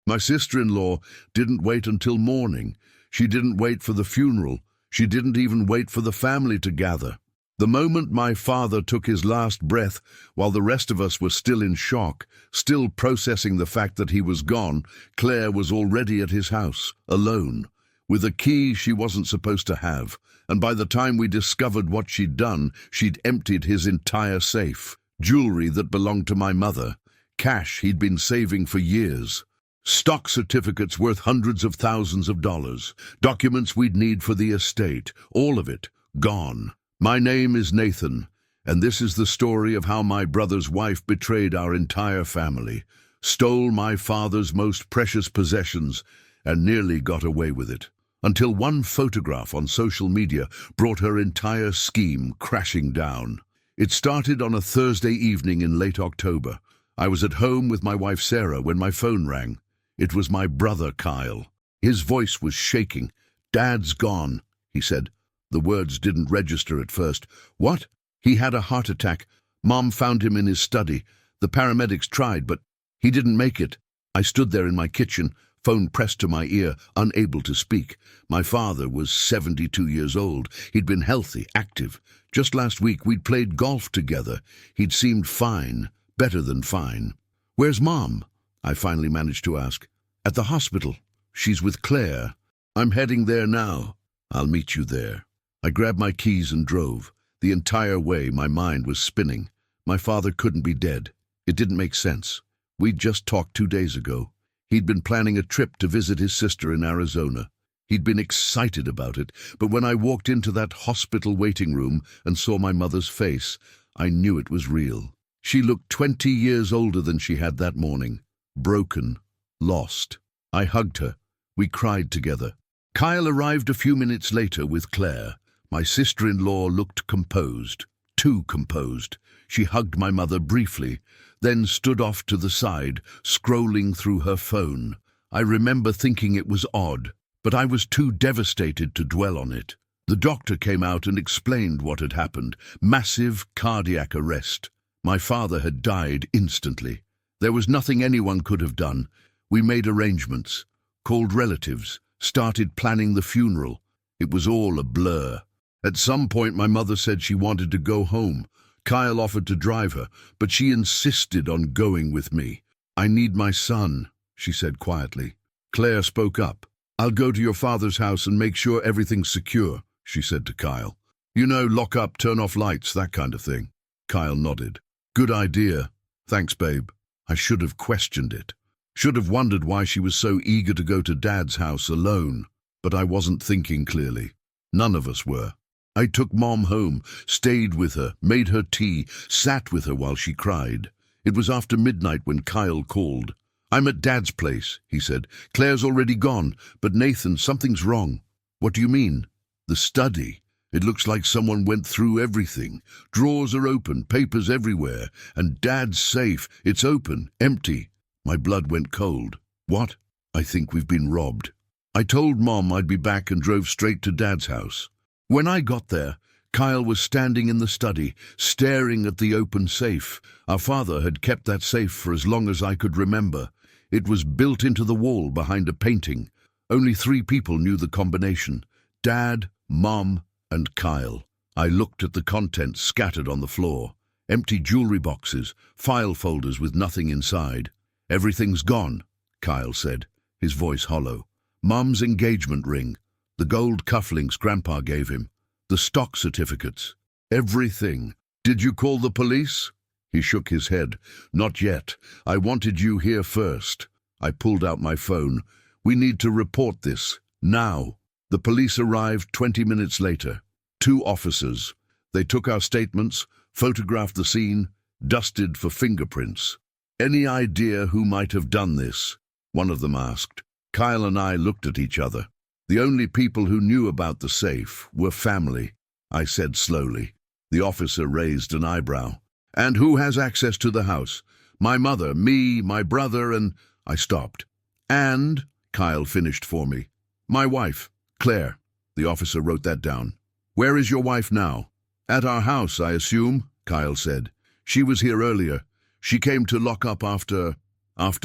My sister-in-law didn't wait until morning. She didn't wait for the funeral. She didn't even wait for the family to gather. The moment my father took his last breath, while the rest of us were still in shock, still processing the fact that he was gone, Claire was already at his house, alone, with a key she wasn't supposed to have, and by the time we discovered what she'd done, she'd emptied his entire safe, jewelry that belonged to my mother, cash he'd been saving for years, stock certificates worth hundreds of thousands of dollars, documents we'd need for the estate, all of it gone. My name is Nathan, and this is the story of how my brother's wife betrayed our entire family, stole my father's most precious possessions, and nearly got away with it, until one photograph on social media brought her entire scheme crashing down. It started on a Thursday evening in late October. I was at home with my wife Sarah when my phone rang. It was my brother Kyle. His voice was shaking. "Dad's gone," he said. The words didn't register at first. "What?" "He had a heart attack. Mom found him in his study. The paramedics tried, but he didn't make it." I stood there in my kitchen, phone pressed to my ear, unable to speak. My father was 72 years old. He'd been healthy, active. Just last week we'd played golf together. He'd seemed fine, better than fine. "Where's Mom?" I finally managed to ask. "At the hospital. She's with Claire." "I'm heading there now." "I'll meet you there." I grabbed my keys and drove. The entire way my mind was spinning. My father couldn't be dead. It didn't make sense. We'd just talked 2 days ago. He'd been planning a trip to visit his sister in Arizona. He'd been excited about it, but when I walked into that hospital waiting room and saw my mother's face, I knew it was real. She looked 20 years older than she had that morning. Broken, lost. I hugged her. We cried together. Kyle arrived a few minutes later with Claire. My sister-in-law looked composed, too composed. She hugged my mother briefly, then stood off to the side, scrolling through her phone. I remember thinking it was odd, but I was too devastated to dwell on it. The doctor came out and explained what had happened. Massive cardiac arrest. My father had died instantly. There was nothing anyone could have done. We made arrangements, called relatives, started planning the funeral. It was all a blur. At some point, my mother said she wanted to go home. Kyle offered to drive her, but she insisted on going with me. "I need my son," she said quietly. Claire spoke up. "I'll go to your father's house and make sure everything's secure," she said to Kyle. "You know, lock up, turn off lights, that kind of thing." Kyle nodded. "Good idea. Thanks, babe." I should have questioned it. Should have wondered why she was so eager to go to Dad's house alone. But I wasn't thinking clearly. None of us were. I took Mom home, stayed with her, made her tea, sat with her while she cried. It was after midnight when Kyle called. "I'm at Dad's place," he said. "Claire's already gone, but Nathan, something's wrong." "What do you mean?" "The study. It looks like someone went through everything. Drawers are open, papers everywhere, and Dad's safe. It's open, empty." My blood went cold. "What?" "I think we've been robbed." I told Mom I'd be back and drove straight to Dad's house. When I got there, Kyle was standing in the study, staring at the open safe. Our father had kept that safe for as long as I could remember. It was built into the wall behind a painting. Only 3 people knew the combination: Dad, Mom, and Kyle. I looked at the contents scattered on the floor. Empty jewelry boxes, file folders with nothing inside. "Everything's gone," Kyle said, his voice hollow. "Mom's engagement ring, the gold cufflinks Grandpa gave him, the stock certificates, everything. Did you call the police?" He shook his head. "Not yet. I wanted you here first." I pulled out my phone. "We need to report this, now." The police arrived 20 minutes later. 2 officers. They took our statements, photographed the scene, dusted for fingerprints. "Any idea who might have done this?" one of them asked. Kyle and I looked at each other. "The only people who knew about the safe were family," I said slowly. The officer raised an eyebrow. "And who has access to the house?" "My mother, me, my brother, and—" I stopped. "And," Kyle finished for me, "my wife, Claire." The officer wrote that down. "Where is your wife now?" "At our house, I assume," Kyle said. "She was here earlier. She came to lock up after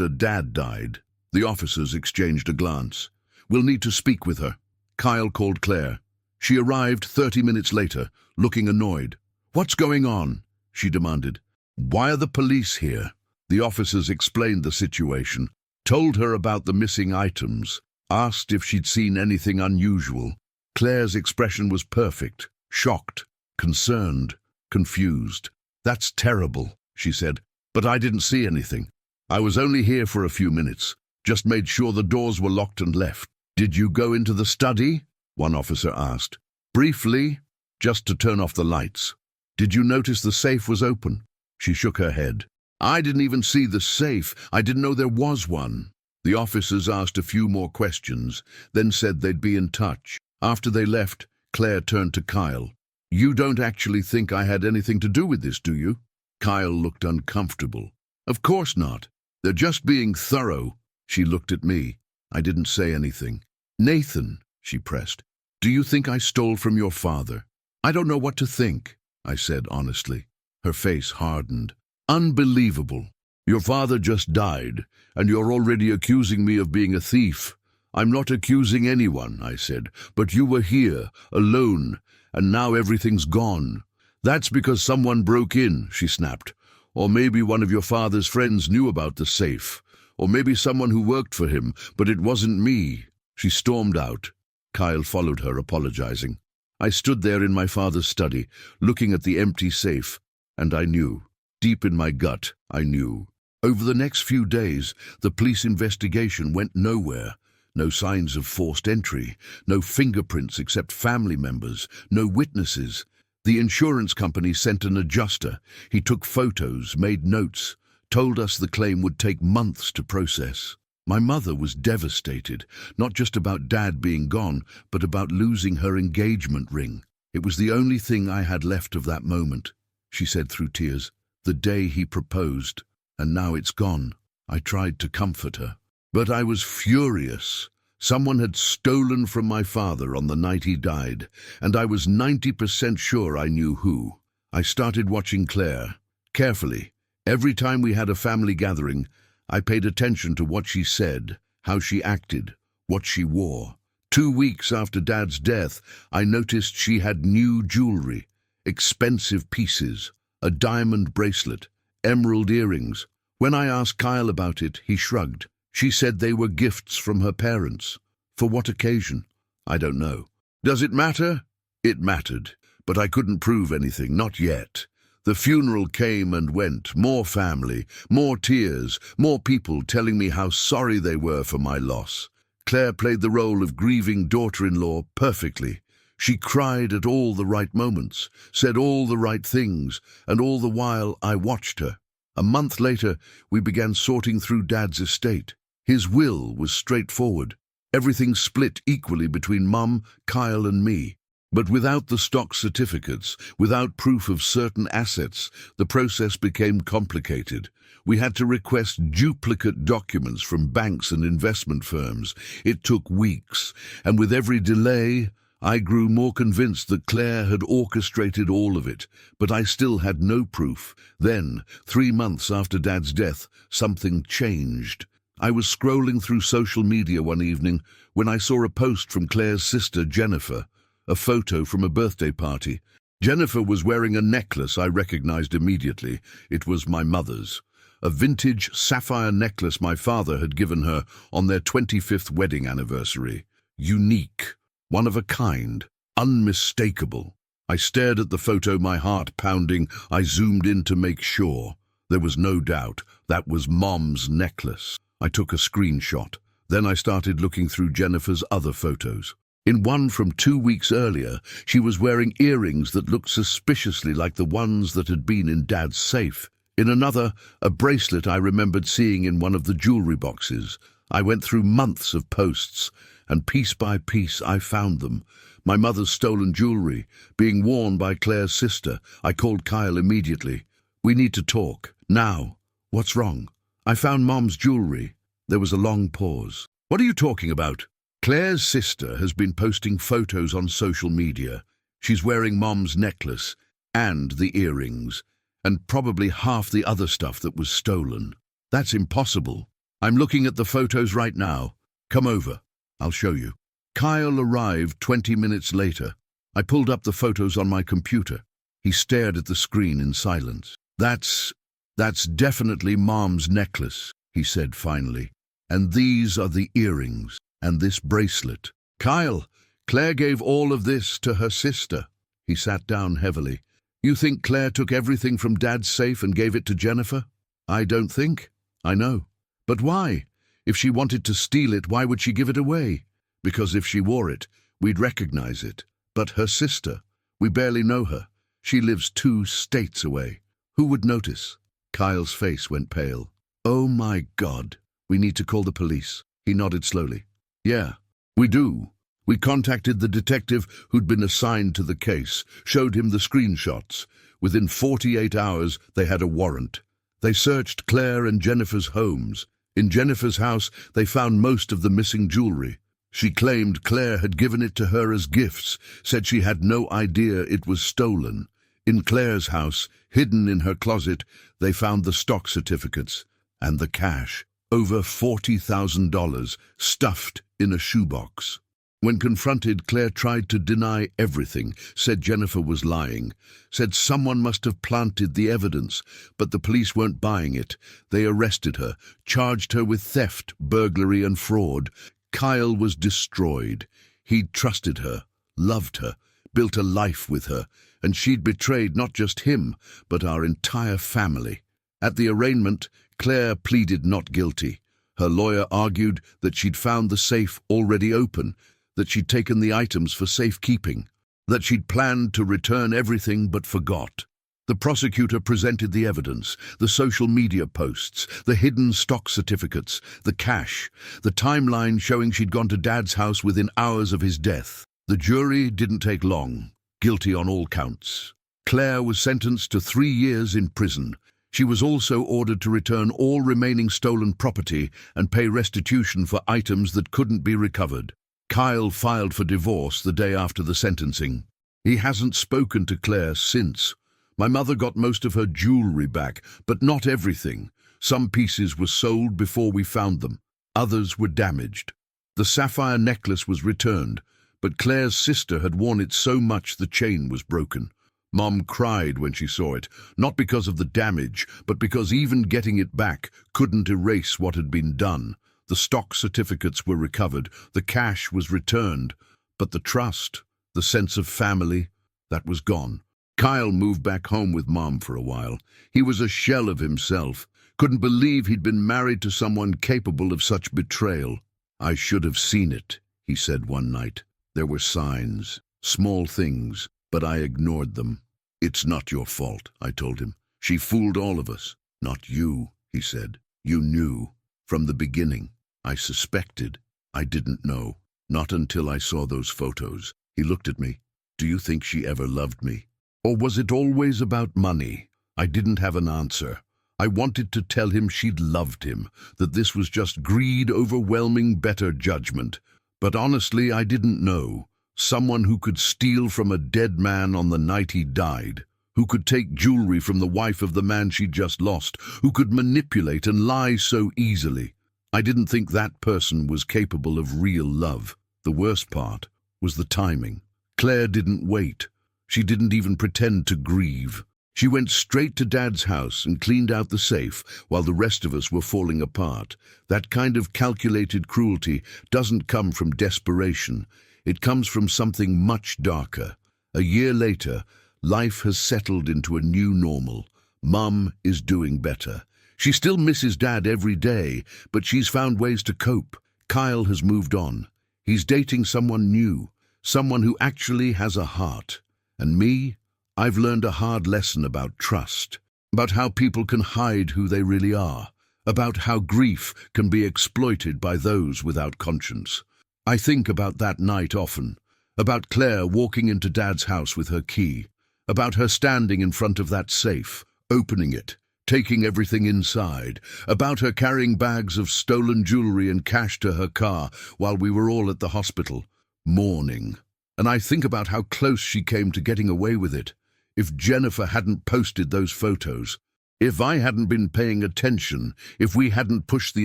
Dad died." The officers exchanged a glance. "We'll need to speak with her." Kyle called Claire. She arrived 30 minutes later, looking annoyed. "What's going on?" she demanded. "Why are the police here?" The officers explained the situation, told her about the missing items, asked if she'd seen anything unusual. Claire's expression was perfect, shocked, concerned, confused. "That's terrible," she said, "but I didn't see anything. I was only here for a few minutes, just made sure the doors were locked and left." "Did you go into the study?" one officer asked. "Briefly, just to turn off the lights." "Did you notice the safe was open?" She shook her head. "I didn't even see the safe. I didn't know there was one." The officers asked a few more questions, then said they'd be in touch. After they left, Claire turned to Kyle. "You don't actually think I had anything to do with this, do you?" Kyle looked uncomfortable. "Of course not. They're just being thorough." She looked at me. I didn't say anything. "Nathan," she pressed, "do you think I stole from your father?" "I don't know what to think," I said honestly. Her face hardened. "Unbelievable. Your father just died, and you're already accusing me of being a thief." "I'm not accusing anyone," I said, "but you were here, alone, and now everything's gone." "That's because someone broke in," she snapped. "Or maybe one of your father's friends knew about the safe. Or maybe someone who worked for him, but it wasn't me." She stormed out. Kyle followed her, apologizing. I stood there in my father's study, looking at the empty safe, and I knew. Deep in my gut, I knew. Over the next few days, the police investigation went nowhere. No signs of forced entry, no fingerprints except family members, no witnesses. The insurance company sent an adjuster. He took photos, made notes, told us the claim would take months to process. My mother was devastated, not just about Dad being gone, but about losing her engagement ring. It was the only thing I had left of that moment, she said through tears. The day he proposed, and now it's gone. I tried to comfort her. But I was furious. Someone had stolen from my father on the night he died, and I was 90% sure I knew who. I started watching Claire, carefully. Every time we had a family gathering, I paid attention to what she said, how she acted, what she wore. 2 weeks after Dad's death, I noticed she had new jewelry, expensive pieces, a diamond bracelet, emerald earrings. When I asked Kyle about it, he shrugged. She said they were gifts from her parents. For what occasion? I don't know. Does it matter? It mattered, but I couldn't prove anything, not yet. The funeral came and went, more family, more tears, more people telling me how sorry they were for my loss. Claire played the role of grieving daughter-in-law perfectly. She cried at all the right moments, said all the right things, and all the while I watched her. A month later, we began sorting through Dad's estate. His will was straightforward. Everything split equally between Mum, Kyle and me. But without the stock certificates, without proof of certain assets, the process became complicated. We had to request duplicate documents from banks and investment firms. It took weeks, and with every delay, I grew more convinced that Claire had orchestrated all of it, but I still had no proof. Then, 3 months after Dad's death, something changed. I was scrolling through social media one evening when I saw a post from Claire's sister, Jennifer, a photo from a birthday party. Jennifer was wearing a necklace I recognized immediately. It was my mother's. A vintage sapphire necklace my father had given her on their 25th wedding anniversary. Unique, one of a kind, unmistakable. I stared at the photo, my heart pounding. I zoomed in to make sure. There was no doubt that was Mom's necklace. I took a screenshot. Then I started looking through Jennifer's other photos. In one from 2 weeks earlier, she was wearing earrings that looked suspiciously like the ones that had been in Dad's safe. In another, a bracelet I remembered seeing in one of the jewelry boxes. I went through months of posts, and piece by piece I found them. My mother's stolen jewelry, being worn by Claire's sister. I called Kyle immediately. "We need to talk. Now." "What's wrong?" "I found Mom's jewelry." There was a long pause. "What are you talking about?" "Claire's sister has been posting photos on social media. She's wearing Mom's necklace and the earrings, and probably half the other stuff that was stolen." "That's impossible." I'm looking at the photos right now. Come over. I'll show you. Kyle arrived 20 minutes later. I pulled up the photos on my computer. He stared at the screen in silence. That's definitely Mom's necklace, he said finally. And these are the earrings and this bracelet. Kyle, Claire gave all of this to her sister. He sat down heavily. You think Claire took everything from Dad's safe and gave it to Jennifer? I don't think. I know. But why? If she wanted to steal it, why would she give it away? Because if she wore it, we'd recognize it. But her sister, we barely know her. She lives 2 states away. Who would notice? Kyle's face went pale. Oh my God. We need to call the police. He nodded slowly. Yeah, we do. We contacted the detective who'd been assigned to the case, showed him the screenshots. Within 48 hours, they had a warrant. They searched Claire and Jennifer's homes. In Jennifer's house, they found most of the missing jewelry. She claimed Claire had given it to her as gifts, said she had no idea it was stolen. In Claire's house, hidden in her closet, they found the stock certificates and the cash, over $40,000, stuffed in a shoebox. When confronted, Claire tried to deny everything, said Jennifer was lying, said someone must have planted the evidence, but the police weren't buying it. They arrested her, charged her with theft, burglary and fraud. Kyle was destroyed. He'd trusted her, loved her, built a life with her, and she'd betrayed not just him, but our entire family. At the arraignment, Claire pleaded not guilty. Her lawyer argued that she'd found the safe already open, that she'd taken the items for safekeeping, that she'd planned to return everything but forgot. The prosecutor presented the evidence, the social media posts, the hidden stock certificates, the cash, the timeline showing she'd gone to Dad's house within hours of his death. The jury didn't take long, guilty on all counts. Claire was sentenced to 3 years in prison. She was also ordered to return all remaining stolen property and pay restitution for items that couldn't be recovered. Kyle filed for divorce the day after the sentencing. He hasn't spoken to Claire since. My mother got most of her jewelry back, but not everything. Some pieces were sold before we found them. Others were damaged. The sapphire necklace was returned, but Claire's sister had worn it so much the chain was broken. Mom cried when she saw it, not because of the damage, but because even getting it back couldn't erase what had been done. The stock certificates were recovered, the cash was returned, but the trust, the sense of family, that was gone. Kyle moved back home with Mom for a while. He was a shell of himself, couldn't believe he'd been married to someone capable of such betrayal. I should have seen it, he said one night. There were signs, small things, but I ignored them. It's not your fault, I told him. She fooled all of us. Not you, he said. You knew. From the beginning. I suspected. I didn't know. Not until I saw those photos. He looked at me. Do you think she ever loved me? Or was it always about money? I didn't have an answer. I wanted to tell him she'd loved him, that this was just greed overwhelming better judgment. But honestly, I didn't know. Someone who could steal from a dead man on the night he died, who could take jewelry from the wife of the man she'd just lost, who could manipulate and lie so easily. I didn't think that person was capable of real love. The worst part was the timing. Claire didn't wait. She didn't even pretend to grieve. She went straight to Dad's house and cleaned out the safe while the rest of us were falling apart. That kind of calculated cruelty doesn't come from desperation. It comes from something much darker. A year later, life has settled into a new normal. Mum is doing better. She still misses Dad every day, but she's found ways to cope. Kyle has moved on. He's dating someone new, someone who actually has a heart. And me, I've learned a hard lesson about trust, about how people can hide who they really are, about how grief can be exploited by those without conscience. I think about that night often, about Claire walking into Dad's house with her key, about her standing in front of that safe, opening it, taking everything inside, about her carrying bags of stolen jewelry and cash to her car while we were all at the hospital, mourning. And I think about how close she came to getting away with it. If Jennifer hadn't posted those photos, If I hadn't been paying attention, if we hadn't pushed the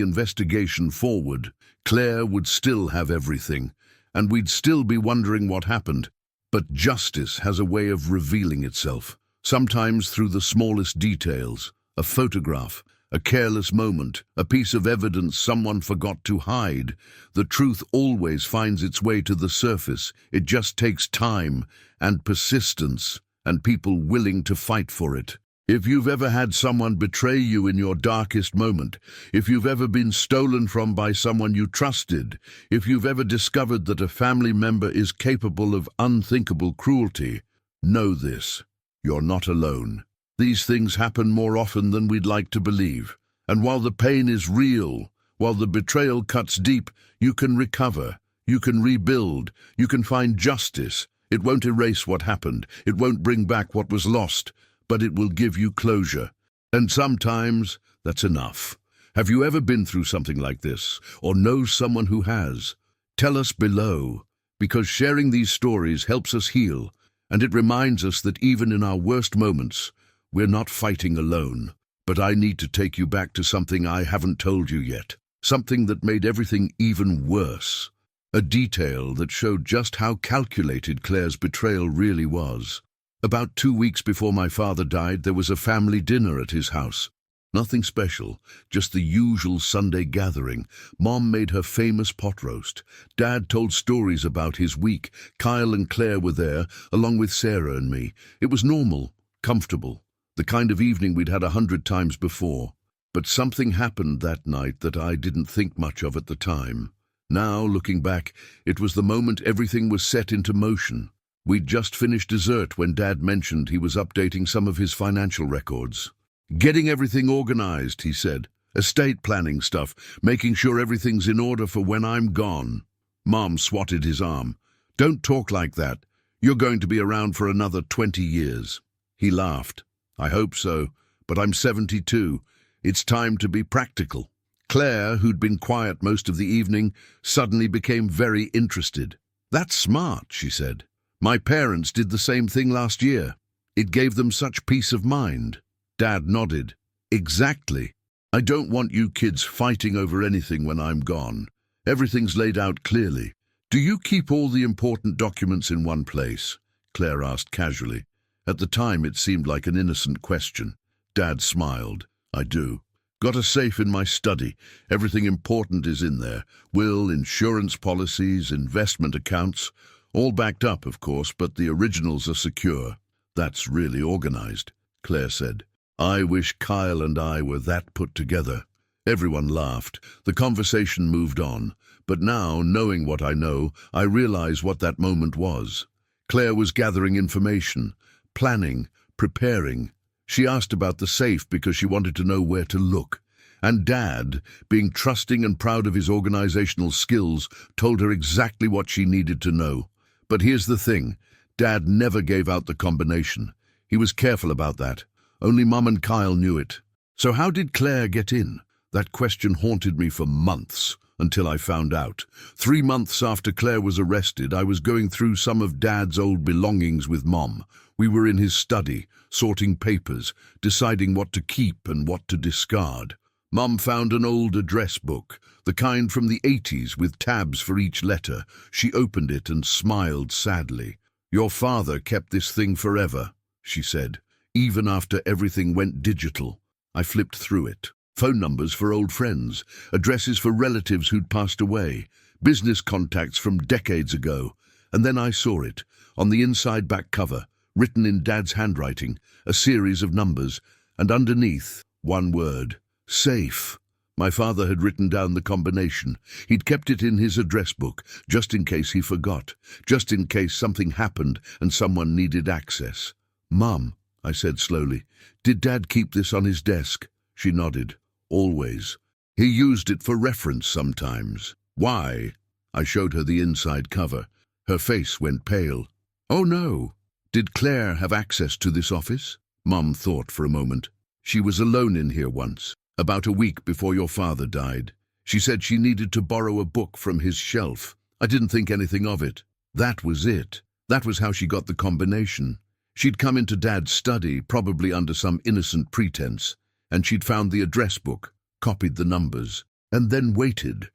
investigation forward, Claire would still have everything, and we'd still be wondering what happened. But justice has a way of revealing itself, sometimes through the smallest details. A photograph, a careless moment, a piece of evidence someone forgot to hide. The truth always finds its way to the surface. It just takes time and persistence and people willing to fight for it. If you've ever had someone betray you in your darkest moment, if you've ever been stolen from by someone you trusted, if you've ever discovered that a family member is capable of unthinkable cruelty, know this: you're not alone. These things happen more often than we'd like to believe. And while the pain is real, while the betrayal cuts deep, you can recover, you can rebuild, you can find justice. It won't erase what happened, it won't bring back what was lost, but it will give you closure. And sometimes that's enough. Have you ever been through something like this, or know someone who has? Tell us below, because sharing these stories helps us heal, and it reminds us that even in our worst moments, we're not fighting alone. But I need to take you back to something I haven't told you yet, something that made everything even worse. A detail that showed just how calculated Claire's betrayal really was. About 2 weeks before my father died, there was a family dinner at his house. Nothing special, just the usual Sunday gathering. Mom made her famous pot roast. Dad told stories about his week. Kyle and Claire were there, along with Sarah and me. It was normal, comfortable, the kind of evening we'd had 100 times before. But something happened that night that I didn't think much of at the time. Now, looking back, it was the moment everything was set into motion. We'd just finished dessert when Dad mentioned he was updating some of his financial records. "Getting everything organized," he said. "Estate planning stuff, making sure everything's in order for when I'm gone." Mom swatted his arm. "Don't talk like that. You're going to be around for another 20 years. He laughed. "I hope so, but I'm 72. It's time to be practical." Claire, who'd been quiet most of the evening, suddenly became very interested. "That's smart," she said. "My parents did the same thing last year. It gave them such peace of mind." Dad nodded. "Exactly. I don't want you kids fighting over anything when I'm gone. Everything's laid out clearly." "Do you keep all the important documents in one place?" Claire asked casually. At the time, it seemed like an innocent question. Dad smiled. "I do. Got a safe in my study. Everything important is in there. Will, insurance policies, investment accounts. All backed up, of course, but the originals are secure." "That's really organized," Claire said. "I wish Kyle and I were that put together." Everyone laughed. The conversation moved on. But now, knowing what I know, I realize what that moment was. Claire was gathering information, planning, preparing. She asked about the safe because she wanted to know where to look. And Dad, being trusting and proud of his organizational skills, told her exactly what she needed to know. But here's the thing. Dad never gave out the combination. He was careful about that. Only Mum and Kyle knew it. So how did Claire get in? That question haunted me for months, until I found out. 3 months after Claire was arrested, I was going through some of Dad's old belongings with Mom. We were in his study, sorting papers, deciding what to keep and what to discard. Mum found an old address book, the kind from the 80s with tabs for each letter. She opened it and smiled sadly. "Your father kept this thing forever," she said, "even after everything went digital." I flipped through it. Phone numbers for old friends, addresses for relatives who'd passed away, business contacts from decades ago. And then I saw it, on the inside back cover, written in Dad's handwriting, a series of numbers, and underneath, one word: safe. My father had written down the combination. He'd kept it in his address book, just in case he forgot, just in case something happened and someone needed access. "Mum," I said slowly, "did Dad keep this on his desk?" She nodded. "Always. He used it for reference sometimes." "Why?" I showed her the inside cover. Her face went pale. "Oh no. Did Claire have access to this office?" Mum thought for a moment. "She was alone in here once, about a week before your father died. She said she needed to borrow a book from his shelf. I didn't think anything of it. That was it. That was how she got the combination. She'd come into Dad's study, probably under some innocent pretense. and she'd found the address book, copied the numbers, and then waited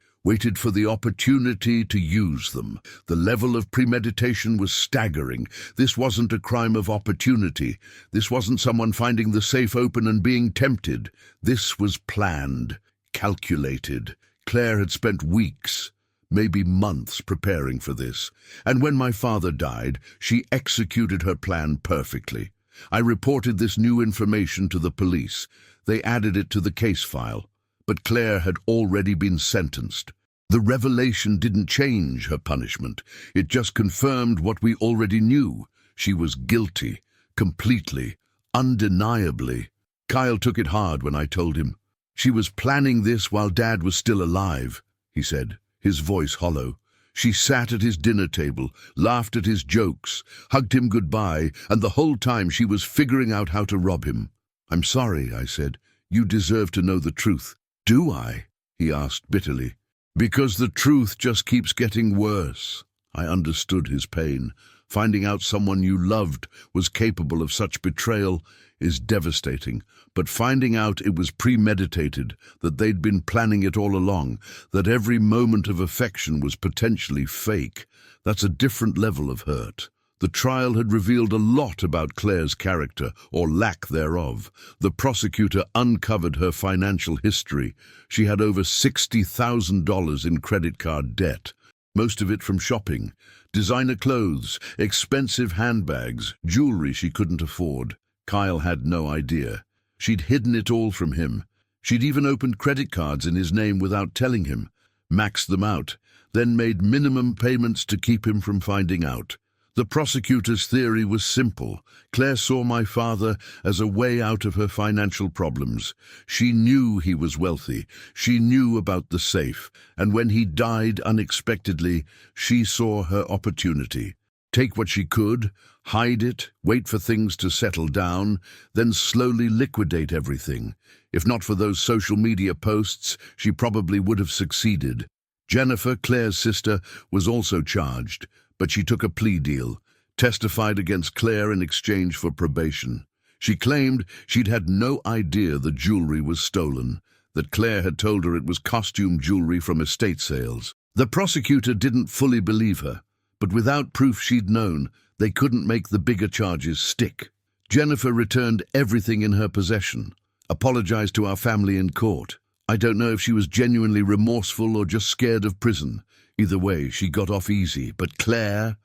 for the opportunity to use them. The level of premeditation was staggering. This wasn't a crime of opportunity. This wasn't someone finding the safe open and being tempted. This was planned, calculated. Claire had spent weeks, maybe months, preparing for this. And when my father died, she executed her plan perfectly. I reported this new information to the police. They added it to the case file. But Claire had already been sentenced. The revelation didn't change her punishment. It just confirmed what we already knew. She was guilty, completely, undeniably. Kyle took it hard when I told him. She was planning this while Dad was still alive, he said, his voice hollow. She sat at his dinner table, laughed at his jokes, hugged him goodbye, and the whole time she was figuring out how to rob him. I'm sorry, I said. You deserve to know the truth. Do I? He asked bitterly. Because the truth just keeps getting worse. I understood his pain. Finding out someone you loved was capable of such betrayal is devastating. But finding out it was premeditated, that they'd been planning it all along, that every moment of affection was potentially fake, that's a different level of hurt. The trial had revealed a lot about Claire's character, or lack thereof. The prosecutor uncovered her financial history. She had over $60,000 in credit card debt, most of it from shopping. Designer clothes, expensive handbags, jewelry she couldn't afford. Kyle had no idea. She'd hidden it all from him. She'd even opened credit cards in his name without telling him, maxed them out, then made minimum payments to keep him from finding out. The prosecutor's theory was simple. Claire saw my father as a way out of her financial problems. She knew he was wealthy. She knew about the safe. And when he died unexpectedly, she saw her opportunity. Take what she could, hide it, wait for things to settle down, then slowly liquidate everything. If not for those social media posts, she probably would have succeeded. Jennifer, Claire's sister, was also charged. But she took a plea deal, testified against Claire in exchange for probation. She claimed she'd had no idea the jewelry was stolen, that Claire had told her it was costume jewelry from estate sales. The prosecutor didn't fully believe her, but without proof she'd known, they couldn't make the bigger charges stick. Jennifer returned everything in her possession, apologized to our family in court. I don't know if she was genuinely remorseful or just scared of prison. Either way, she got off easy, but Claire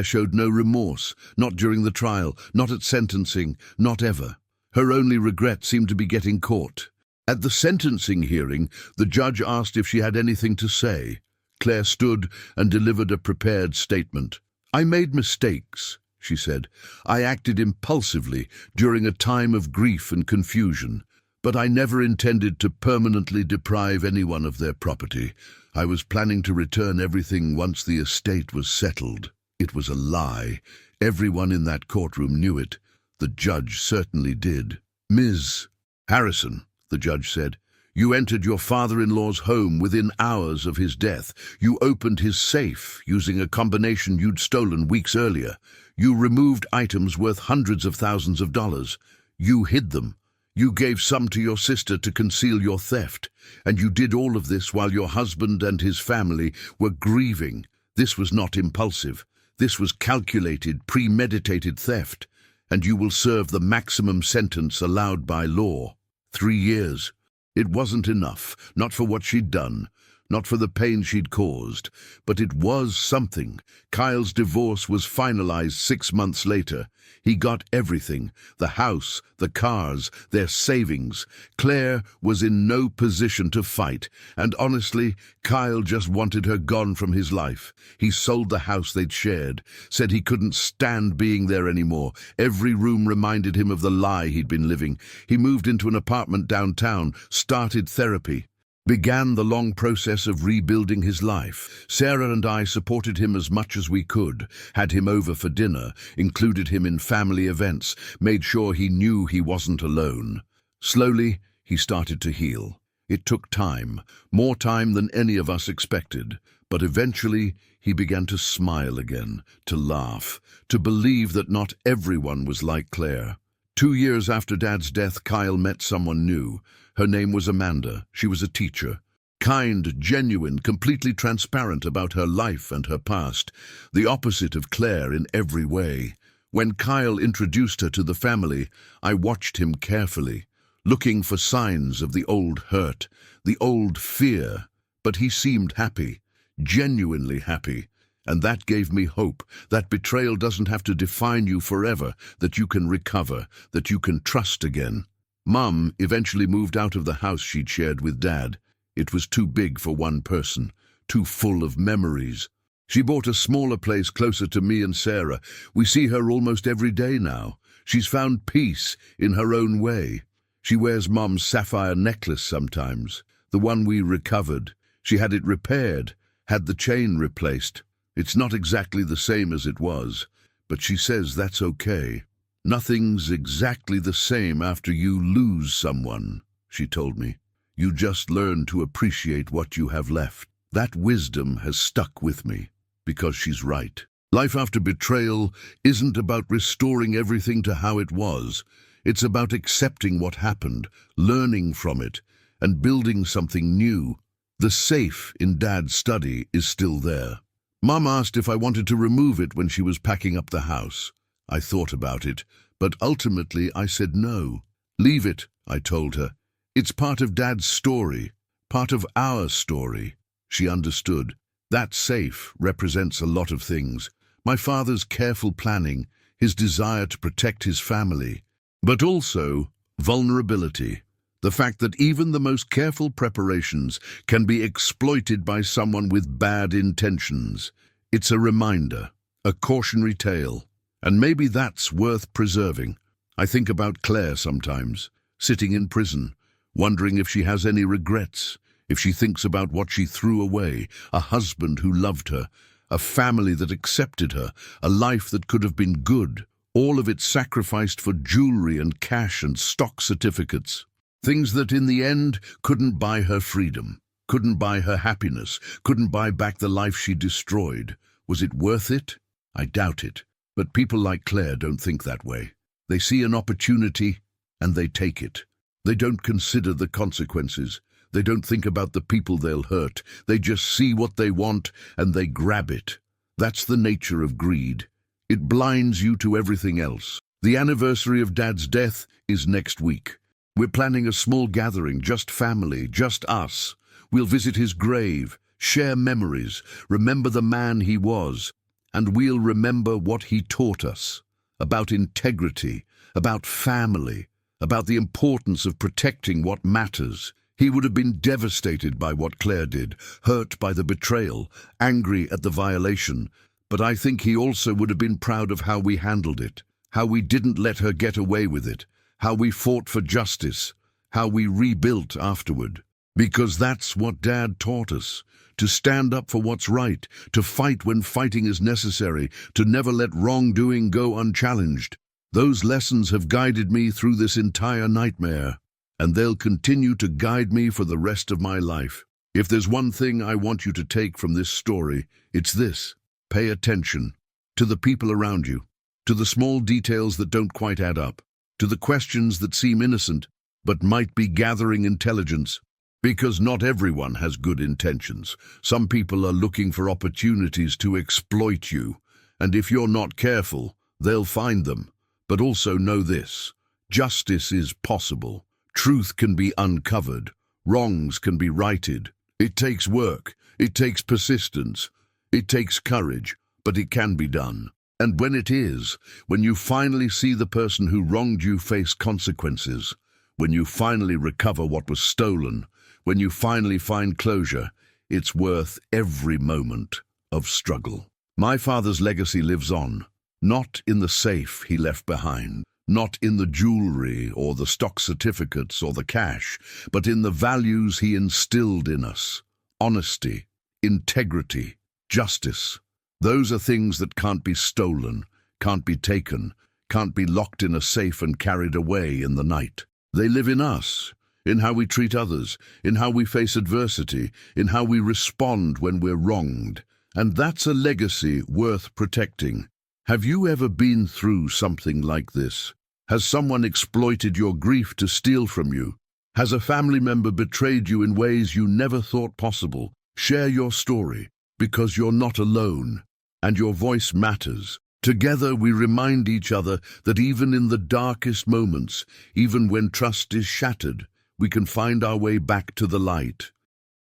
showed no remorse, not during the trial, not at sentencing, not ever. Her only regret seemed to be getting caught. At the sentencing hearing, the judge asked if she had anything to say. Claire stood and delivered a prepared statement. I made mistakes, she said. I acted impulsively during a time of grief and confusion. But I never intended to permanently deprive anyone of their property. I was planning to return everything once the estate was settled. It was a lie. Everyone in that courtroom knew it. The judge certainly did. Ms. Harrison, the judge said, you entered your father-in-law's home within hours of his death. You opened his safe using a combination you'd stolen weeks earlier. You removed items worth hundreds of thousands of dollars. You hid them. You gave some to your sister to conceal your theft, and you did all of this while your husband and his family were grieving. This was not impulsive. This was calculated, premeditated theft, and you will serve the maximum sentence allowed by law. 3 years. It wasn't enough, not for what she'd done, not for the pain she'd caused, but it was something. Kyle's divorce was finalized 6 months later. He got everything, the house, the cars, their savings. Claire was in no position to fight, and honestly, Kyle just wanted her gone from his life. He sold the house they'd shared, said he couldn't stand being there anymore. Every room reminded him of the lie he'd been living. He moved into an apartment downtown, started therapy. Began the long process of rebuilding his life. Sarah and I supported him as much as we could, had him over for dinner, included him in family events, made sure he knew he wasn't alone. Slowly, he started to heal. It took time, more time than any of us expected, but eventually he began to smile again, to laugh, to believe that not everyone was like Claire. 2 years after Dad's death, Kyle met someone new. Her name was Amanda. She was a teacher. Kind, genuine, completely transparent about her life and her past. The opposite of Claire in every way. When Kyle introduced her to the family, I watched him carefully, looking for signs of the old hurt, the old fear. But he seemed happy, genuinely happy. And that gave me hope, that betrayal doesn't have to define you forever, that you can recover, that you can trust again. Mum eventually moved out of the house she'd shared with Dad. It was too big for one person, too full of memories. She bought a smaller place closer to me and Sarah. We see her almost every day now. She's found peace in her own way. She wears Mum's sapphire necklace sometimes, the one we recovered. She had it repaired, had the chain replaced. It's not exactly the same as it was, but she says that's okay. Nothing's exactly the same after you lose someone, she told me. You just learn to appreciate what you have left. That wisdom has stuck with me, because she's right. Life after betrayal isn't about restoring everything to how it was. It's about accepting what happened, learning from it, and building something new. The safe in Dad's study is still there. Mum asked if I wanted to remove it when she was packing up the house. I thought about it, but ultimately I said no. Leave it, I told her. It's part of Dad's story, part of our story. She understood. That safe represents a lot of things. My father's careful planning, his desire to protect his family, but also vulnerability. The fact that even the most careful preparations can be exploited by someone with bad intentions. It's a reminder, a cautionary tale, and maybe that's worth preserving. I think about Claire sometimes, sitting in prison, wondering if she has any regrets, if she thinks about what she threw away, a husband who loved her, a family that accepted her, a life that could have been good, all of it sacrificed for jewelry and cash and stock certificates. Things that in the end couldn't buy her freedom, couldn't buy her happiness, couldn't buy back the life she destroyed. Was it worth it? I doubt it. But people like Claire don't think that way. They see an opportunity and they take it. They don't consider the consequences. They don't think about the people they'll hurt. They just see what they want and they grab it. That's the nature of greed. It blinds you to everything else. The anniversary of Dad's death is next week. We're planning a small gathering, just family, just us. We'll visit his grave, share memories, remember the man he was, and we'll remember what he taught us about integrity, about family, about the importance of protecting what matters. He would have been devastated by what Claire did, hurt by the betrayal, angry at the violation, but I think he also would have been proud of how we handled it, how we didn't let her get away with it, how we fought for justice, how we rebuilt afterward. Because that's what Dad taught us, to stand up for what's right, to fight when fighting is necessary, to never let wrongdoing go unchallenged. Those lessons have guided me through this entire nightmare, and they'll continue to guide me for the rest of my life. If there's one thing I want you to take from this story, it's this. Pay attention to the people around you, to the small details that don't quite add up, to the questions that seem innocent, but might be gathering intelligence. Because not everyone has good intentions. Some people are looking for opportunities to exploit you, and if you're not careful, they'll find them. But also know this: justice is possible. Truth can be uncovered. Wrongs can be righted. It takes work. It takes persistence. It takes courage, but it can be done. And when it is, when you finally see the person who wronged you face consequences, when you finally recover what was stolen, when you finally find closure, it's worth every moment of struggle. My father's legacy lives on, not in the safe he left behind, not in the jewelry or the stock certificates or the cash, but in the values he instilled in us: honesty, integrity, justice. Those are things that can't be stolen, can't be taken, can't be locked in a safe and carried away in the night. They live in us, in how we treat others, in how we face adversity, in how we respond when we're wronged. And that's a legacy worth protecting. Have you ever been through something like this? Has someone exploited your grief to steal from you? Has a family member betrayed you in ways you never thought possible? Share your story, because you're not alone, and your voice matters. Together we remind each other that even in the darkest moments, even when trust is shattered, we can find our way back to the light.